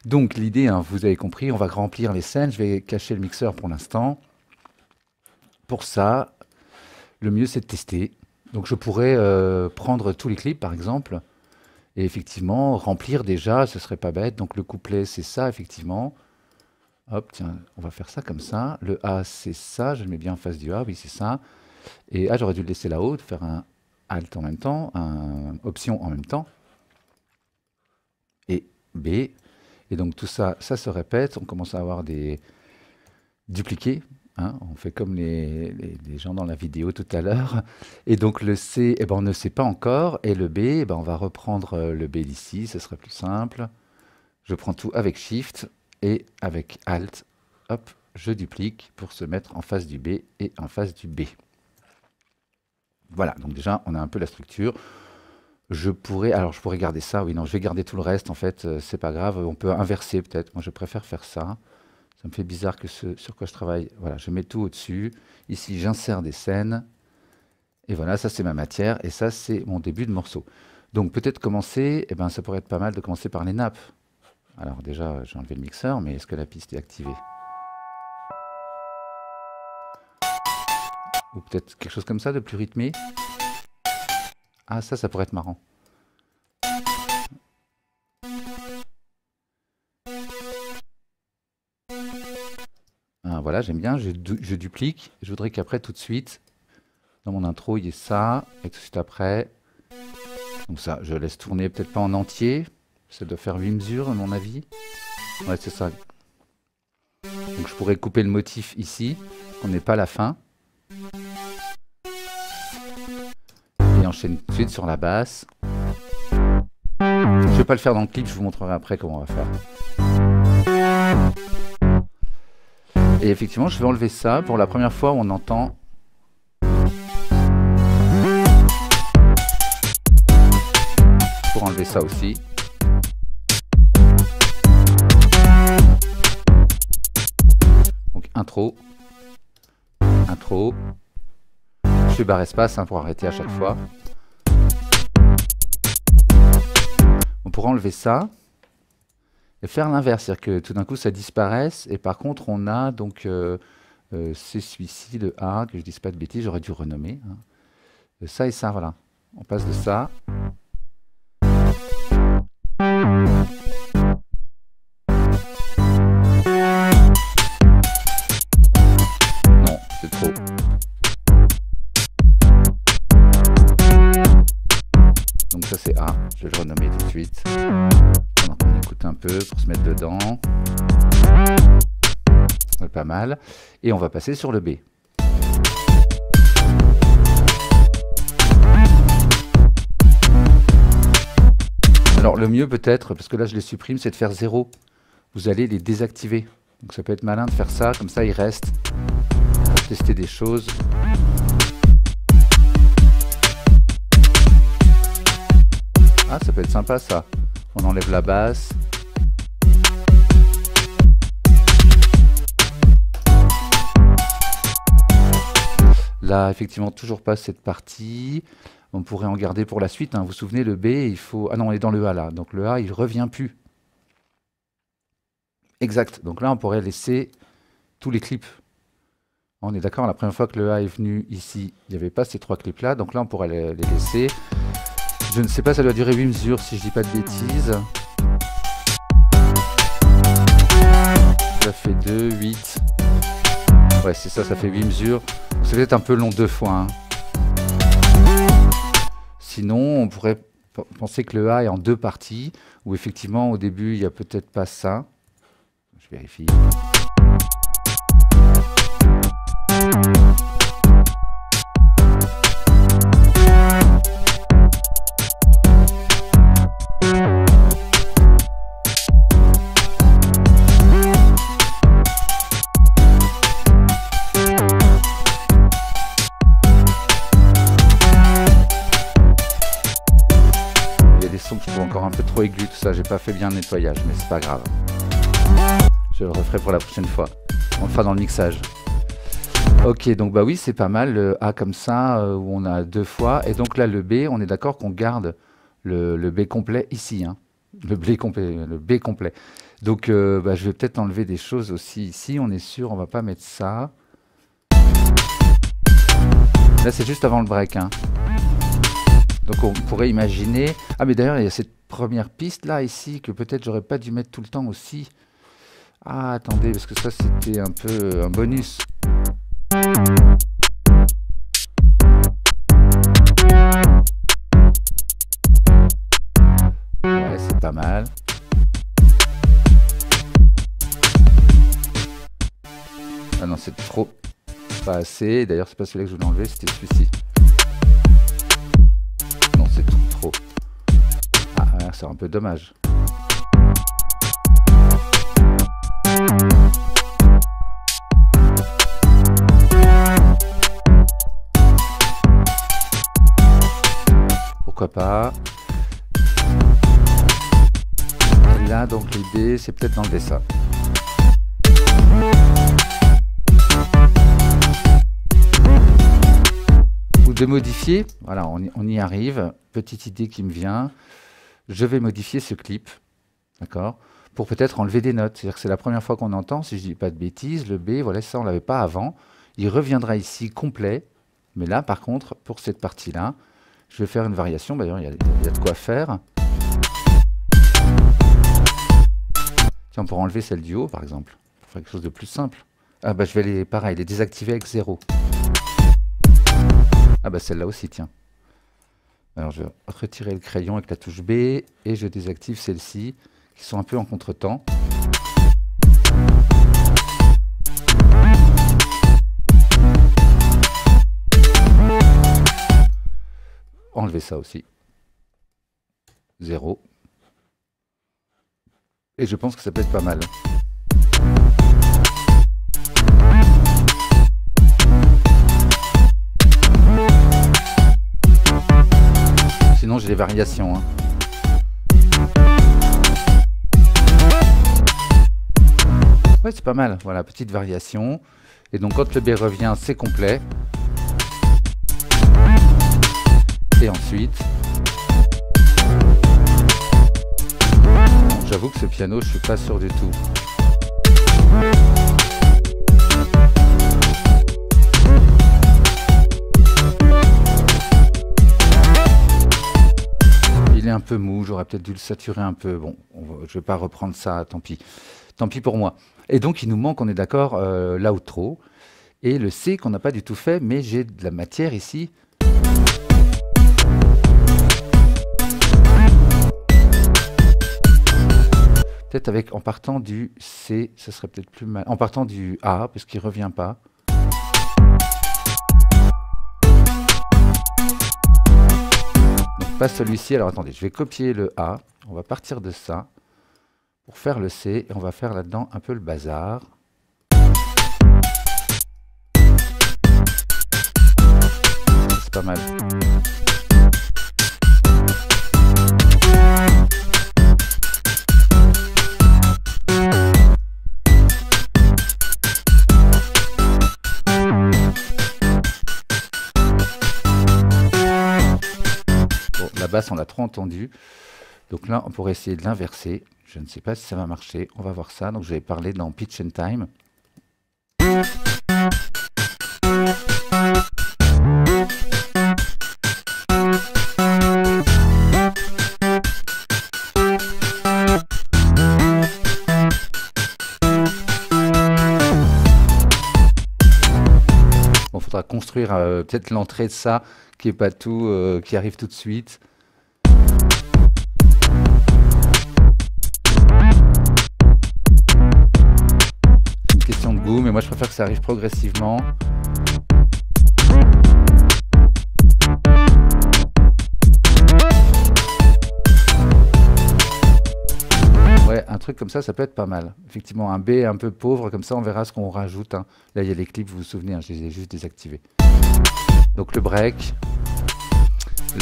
Donc l'idée, hein, vous avez compris, on va remplir les scènes. Je vais cacher le mixeur pour l'instant. Pour ça, le mieux c'est de tester. Donc je pourrais prendre tous les clips par exemple et effectivement remplir déjà, ce serait pas bête. Donc le couplet c'est ça effectivement. Hop, tiens, on va faire ça comme ça. Le A c'est ça, je le mets bien en face du A, oui c'est ça. Et A j'aurais dû le laisser là-haut, de faire un Alt en même temps, un Option en même temps. Et B. Et donc tout ça, ça se répète, on commence à avoir des dupliqués. Hein, on fait comme les gens dans la vidéo tout à l'heure. Et donc le C, eh ben, on ne sait pas encore. Et le B, eh ben, on va reprendre le B d'ici, ce serait plus simple. Je prends tout avec Shift et avec Alt. Hop, je duplique pour se mettre en face du B et en face du B. Voilà, donc déjà on a un peu la structure. Je pourrais garder ça, oui, non, je vais garder tout le reste en fait, c'est pas grave. On peut inverser peut-être, moi je préfère faire ça. Ça me fait bizarre que ce sur quoi je travaille, voilà, je mets tout au-dessus. Ici, j'insère des scènes. Et voilà, ça c'est ma matière. Et ça, c'est mon début de morceau. Donc peut-être commencer, eh ben, ça pourrait être pas mal de commencer par les nappes. Alors déjà, j'ai enlevé le mixeur, mais est-ce que la piste est activée? Ou peut-être quelque chose comme ça, de plus rythmé. Ah, ça pourrait être marrant. Ah, voilà, j'aime bien, je duplique. Je voudrais qu'après, tout de suite, dans mon intro, il y ait ça, et tout de suite après. Donc ça, je laisse tourner, peut-être pas en entier. Ça doit faire 8 mesures, à mon avis. Ouais, c'est ça. Donc je pourrais couper le motif ici, qu'on n'ait pas la fin. Et enchaîner tout de suite sur la basse. Je vais pas le faire dans le clip, je vous montrerai après comment on va faire. Et effectivement, je vais enlever ça pour la première fois où on entend. Pour enlever ça aussi. Donc intro. Intro. Je fais barre espace hein, pour arrêter à chaque fois. On pourra enlever ça. Et faire l'inverse, c'est-à-dire que tout d'un coup ça disparaisse, et par contre on a donc, c'est celui-ci, le A, que je ne dise pas de bêtises, j'aurais dû renommer. Hein. Ça et ça, voilà. On passe de ça. Non, c'est trop. Donc ça c'est A, je vais le renommer tout de suite. On écoute un peu pour se mettre dedans. C'est pas mal. Et on va passer sur le B. Alors le mieux peut-être, parce que là je les supprime, c'est de faire 0. Vous allez les désactiver. Donc ça peut être malin de faire ça, comme ça ils restent. Pour tester des choses. Ah, ça peut être sympa ça. On enlève la basse. Là, effectivement, toujours pas cette partie. On pourrait en garder pour la suite. Hein. Vous vous souvenez, le B, il faut... Ah non, on est dans le A là. Donc le A, il revient plus. Exact. Donc là, on pourrait laisser tous les clips. On est d'accord, la première fois que le A est venu ici, il n'y avait pas ces 3 clips là. Donc là, on pourrait les laisser. Je ne sais pas, ça doit durer 8 mesures si je dis pas de bêtises. Ça fait 2, 8. Ouais, c'est ça, ça fait 8 mesures. C'est peut-être un peu long 2 fois. Hein. Sinon, on pourrait penser que le A est en 2 parties, où effectivement, au début, il n'y a peut-être pas ça. Je vérifie. Encore un peu trop aigu tout ça, j'ai pas fait bien le nettoyage, mais c'est pas grave. Je le referai pour la prochaine fois. On le fera dans le mixage. Ok, donc bah oui, c'est pas mal le A comme ça, où on a 2 fois. Et donc là, le B, on est d'accord qu'on garde le B complet ici. Hein. Le B complet. Donc bah, je vais peut-être enlever des choses aussi ici, on est sûr, on va pas mettre ça. Là c'est juste avant le break, hein. Donc on pourrait imaginer... Ah mais d'ailleurs il y a cette première piste là ici que peut-être j'aurais pas dû mettre tout le temps aussi. Ah attendez, parce que ça c'était un peu un bonus. Ouais, c'est pas mal. Ah non, c'est trop pas assez. D'ailleurs, c'est pas celui-là que je voulais enlever, c'était celui-ci. Non, c'est trop. Ah, c'est un peu dommage. Pourquoi pas. Et là, donc l'idée, c'est peut-être d'enlever ça. Ou de modifier. Voilà, on y arrive. Petite idée qui me vient. Je vais modifier ce clip. D'accord ? Pour peut-être enlever des notes. C'est-à-dire que c'est la première fois qu'on entend, si je dis pas de bêtises, le B, voilà, ça on l'avait pas avant. Il reviendra ici complet. Mais là, par contre, pour cette partie-là, je vais faire une variation. D'ailleurs, il y a de quoi faire. Tiens, on pourra enlever celle du haut, par exemple. Pour faire quelque chose de plus simple. Ah bah je vais les désactiver avec 0. Ah bah celle-là aussi, tiens. Alors je vais retirer le crayon avec la touche B et je désactive celles-ci qui sont un peu en contretemps. Enlever ça aussi. 0. Et je pense que ça peut être pas mal. Sinon j'ai des variations, hein. Ouais, c'est pas mal. Voilà, petite variation. Et donc quand le B revient, c'est complet. Et ensuite... J'avoue que ce piano, je suis pas sûr du tout. Il est un peu mou, j'aurais peut-être dû le saturer un peu. Bon, je vais pas reprendre ça, tant pis. Tant pis pour moi. Et donc, il nous manque, on est d'accord, l'outro. Et le C qu'on n'a pas du tout fait, mais j'ai de la matière ici. Peut-être avec, en partant du C, ce serait peut-être plus mal. En partant du A, parce qu'il ne revient pas. Donc pas celui-ci. Alors attendez, je vais copier le A. On va partir de ça pour faire le C. Et on va faire là-dedans un peu le bazar. C'est pas mal. La basse, on l'a trop entendu. Donc là, on pourrait essayer de l'inverser. Je ne sais pas si ça va marcher. On va voir ça. Donc, je vais parler dans Pitch and Time. Bon, il faudra construire peut-être l'entrée de ça, qui est pas tout, qui arrive tout de suite. De goût, mais moi je préfère que ça arrive progressivement. Ouais, un truc comme ça peut être pas mal. Effectivement, un B un peu pauvre, comme ça on verra ce qu'on rajoute, hein. Là il y a les clips, vous vous souvenez, hein, je les ai juste désactivés. Donc le break.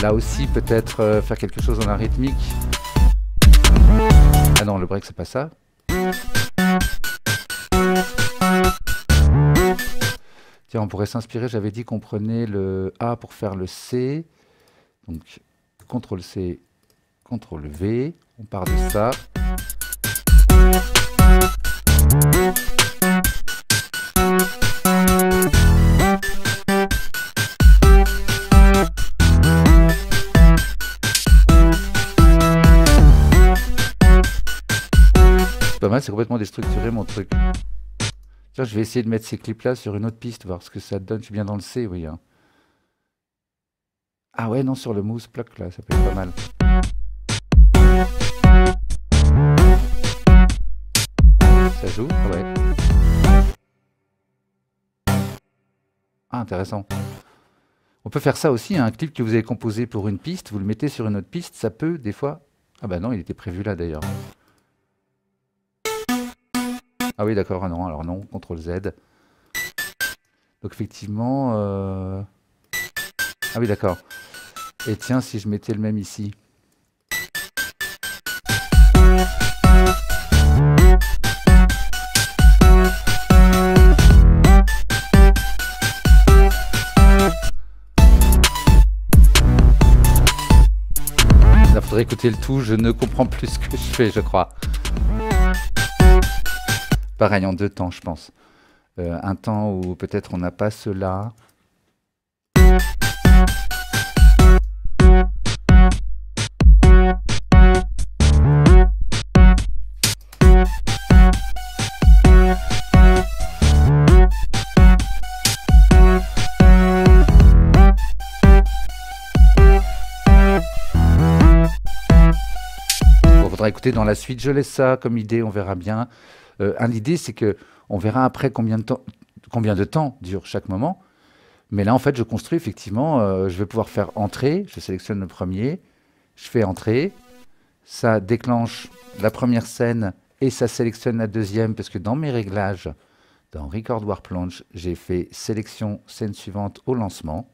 Là aussi peut-être faire quelque chose dans la rythmique. Ah non, le break c'est pas ça. Tiens, on pourrait s'inspirer, j'avais dit qu'on prenait le A pour faire le C. Donc, CTRL-C, CTRL-V, on part de ça. C'est pas mal, c'est complètement déstructuré mon truc. Tiens, je vais essayer de mettre ces clips-là sur une autre piste, voir ce que ça donne. Je suis bien dans le C, oui. Hein. Ah ouais, non, sur le mousse bloc, là, ça peut être pas mal. Ça joue? Ouais. Ah, intéressant. On peut faire ça aussi, hein, un clip que vous avez composé pour une piste, vous le mettez sur une autre piste, ça peut, des fois... Ah bah non, il était prévu là, d'ailleurs. Ah oui, d'accord, ah non, alors non, CTRL Z. Donc effectivement... Ah oui, d'accord. Et tiens, si je mettais le même ici. Il faudrait écouter le tout, je ne comprends plus ce que je fais, je crois. Pareil, en deux temps, je pense. Un temps où peut-être on n'a pas cela. Écoutez, dans la suite, je laisse ça comme idée, on verra bien. L'idée, c'est que on verra après combien de temps dure chaque moment. Mais là, en fait, je construis effectivement, je vais pouvoir faire entrée, je sélectionne le premier, je fais entrée, ça déclenche la première scène et ça sélectionne la deuxième, parce que dans mes réglages, dans Record Warp Launch, j'ai fait sélection scène suivante au lancement,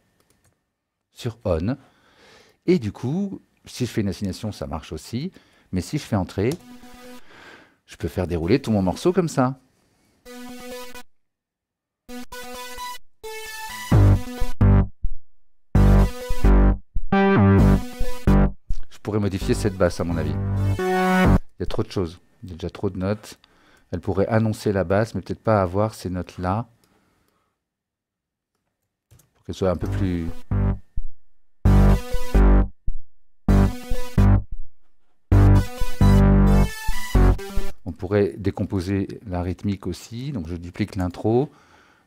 sur On. Et du coup, si je fais une assignation, ça marche aussi. Mais si je fais entrer, je peux faire dérouler tout mon morceau comme ça. Je pourrais modifier cette basse à mon avis. Il y a trop de choses. Il y a déjà trop de notes. Elle pourrait annoncer la basse, mais peut-être pas avoir ces notes-là. Pour qu'elle soit un peu plus... On pourrait décomposer la rythmique aussi, donc je duplique l'intro,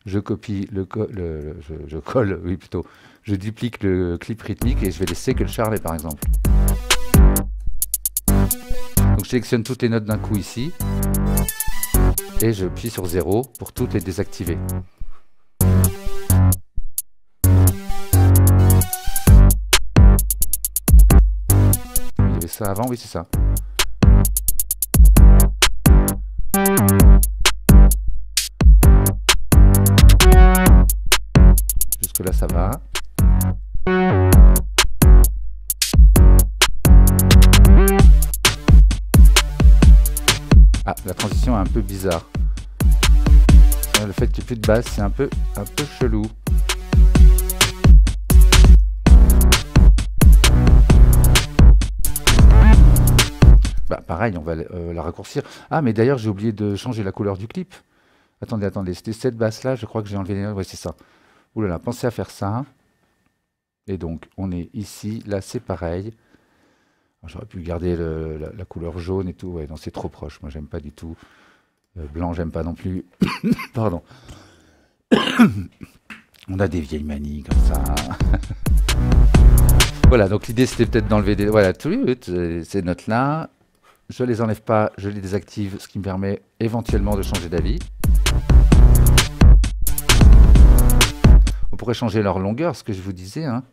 je copie je colle, oui plutôt, je duplique le clip rythmique et je vais laisser que le Charlet par exemple. Donc je sélectionne toutes les notes d'un coup ici, et je appuie sur 0 pour toutes les désactiver. Il y avait ça avant, oui c'est ça. Jusque là ça va. Ah, la transition est un peu bizarre. Le fait qu'il n'y ait plus de basse, c'est un peu chelou. Bah pareil, on va la raccourcir. Ah, mais d'ailleurs, j'ai oublié de changer la couleur du clip. Attendez, c'était cette basse-là, je crois que j'ai enlevé les notes. Ouais, c'est ça. Ouh là là, pensez à faire ça. Et donc, on est ici, là, c'est pareil. J'aurais pu garder la couleur jaune et tout. Ouais, non, c'est trop proche. Moi, j'aime pas du tout. Blanc, j'aime pas non plus. Pardon. On a des vieilles manies comme ça. Voilà, donc l'idée, c'était peut-être d'enlever voilà, ces notes-là. Je les enlève pas, je les désactive, ce qui me permet éventuellement de changer d'avis. On pourrait changer leur longueur, ce que je vous disais. Hein.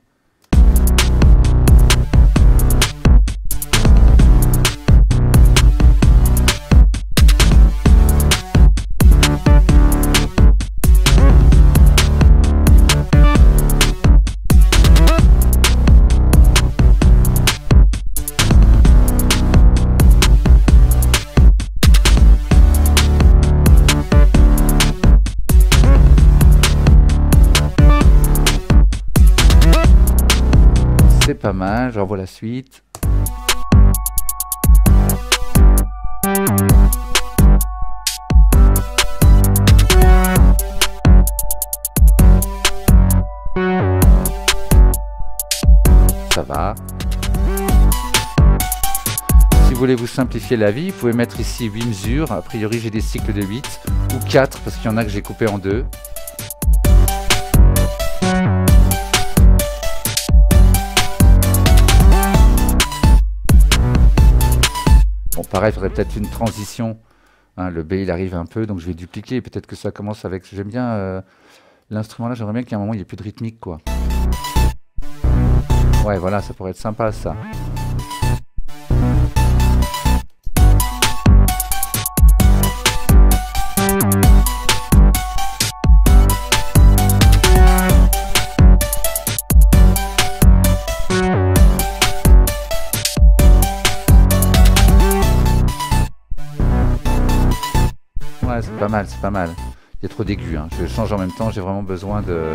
C'est pas mal, j'envoie la suite. voulez vous simplifier la vie, vous pouvez mettre ici 8 mesures. A priori, j'ai des cycles de 8 ou 4 parce qu'il y en a que j'ai coupé en 2. Bon, pareil, il faudrait peut-être une transition. Hein, le B, il arrive un peu, donc je vais dupliquer. Peut-être que ça commence avec... J'aime bien l'instrument là, j'aimerais bien qu'à un moment, il n'y ait plus de rythmique, quoi. Ouais, voilà, ça pourrait être sympa, ça. Ouais, c'est pas mal, c'est pas mal. Il y a trop d'aigus, hein. Je change en même temps, j'ai vraiment besoin de...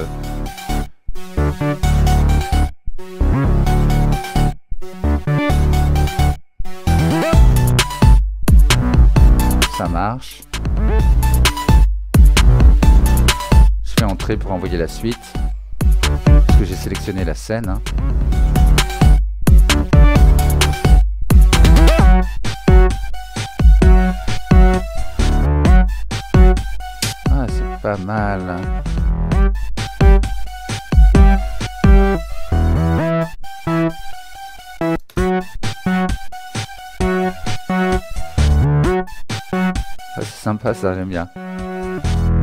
Ça marche. Je fais entrer pour envoyer la suite. Parce que j'ai sélectionné la scène, hein. Ah, c'est pas mal. Ah, c'est sympa ça, j'aime bien.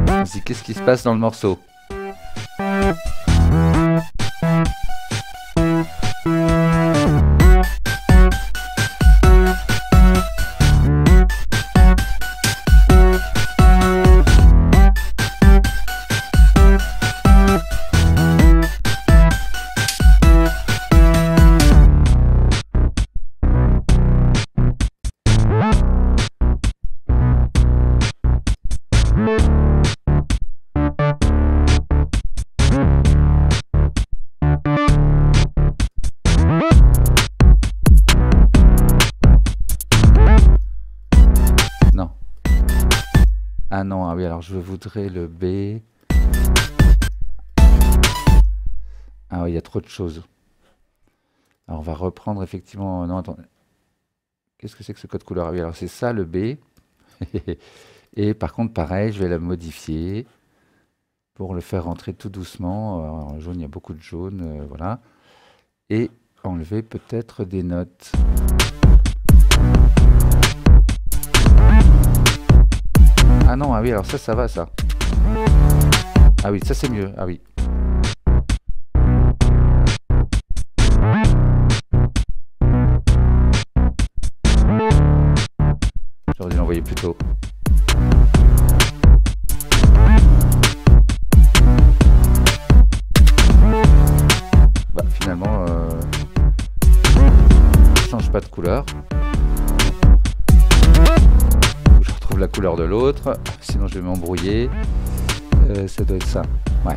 Vas-y, qu'est-ce qui se passe dans le morceau? Non. Ah non, ah oui, alors je voudrais le B. Ah oui, il y a trop de choses. Alors on va reprendre effectivement... Non, attends. Qu'est-ce que c'est que ce code couleur? Ah oui, alors c'est ça le B. Et par contre, pareil, je vais la modifier pour le faire rentrer tout doucement. Alors, en jaune, il y a beaucoup de jaune, voilà. Et enlever peut-être des notes. Ah non, ah oui, alors ça va, ça. Ah oui, ça c'est mieux, ah oui. J'aurais dû l'envoyer plus tôt. Bah finalement, je change pas de couleur. Je retrouve la couleur de l'autre, sinon je vais m'embrouiller. Ça doit être ça, ouais.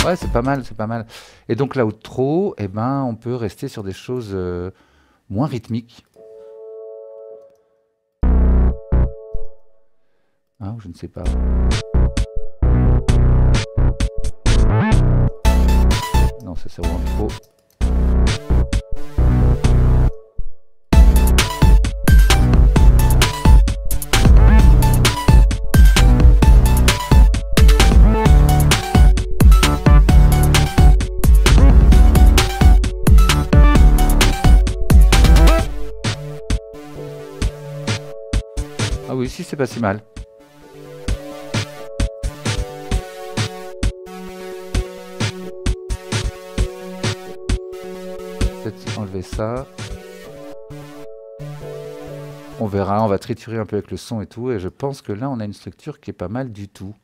Ouais, c'est pas mal, c'est pas mal. Et donc l'outro, eh ben, on peut rester sur des choses moins rythmiques. Ah, je ne sais pas. Non, ça c'est vraiment trop. Ah oui, si, c'est pas si mal. Peut-être enlever ça. On verra, on va triturer un peu avec le son et tout. Et je pense que là, on a une structure qui est pas mal du tout.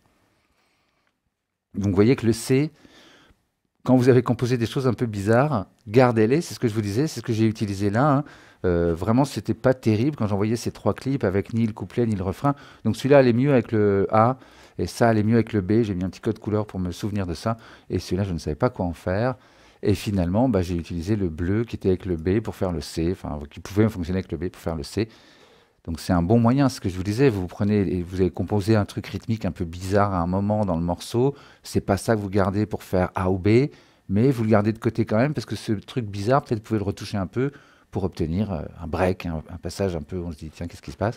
Donc vous voyez que le C, quand vous avez composé des choses un peu bizarres, gardez-les, c'est ce que je vous disais, c'est ce que j'ai utilisé là, hein. Vraiment, c'était pas terrible quand j'envoyais ces trois clips avec ni le couplet ni le refrain. Donc celui-là allait mieux avec le A et ça allait mieux avec le B. J'ai mis un petit code couleur pour me souvenir de ça. Et celui-là, je ne savais pas quoi en faire. Et finalement, j'ai utilisé le bleu qui était avec le B pour faire le C, enfin qui pouvait fonctionner avec le B pour faire le C. Donc c'est un bon moyen, ce que je vous disais, vous prenez et vous avez composé un truc rythmique un peu bizarre à un moment dans le morceau, c'est pas ça que vous gardez pour faire A ou B, mais vous le gardez de côté quand même parce que ce truc bizarre, peut-être vous pouvez le retoucher un peu pour obtenir un break, un passage un peu, on se dit tiens, qu'est-ce qui se passe?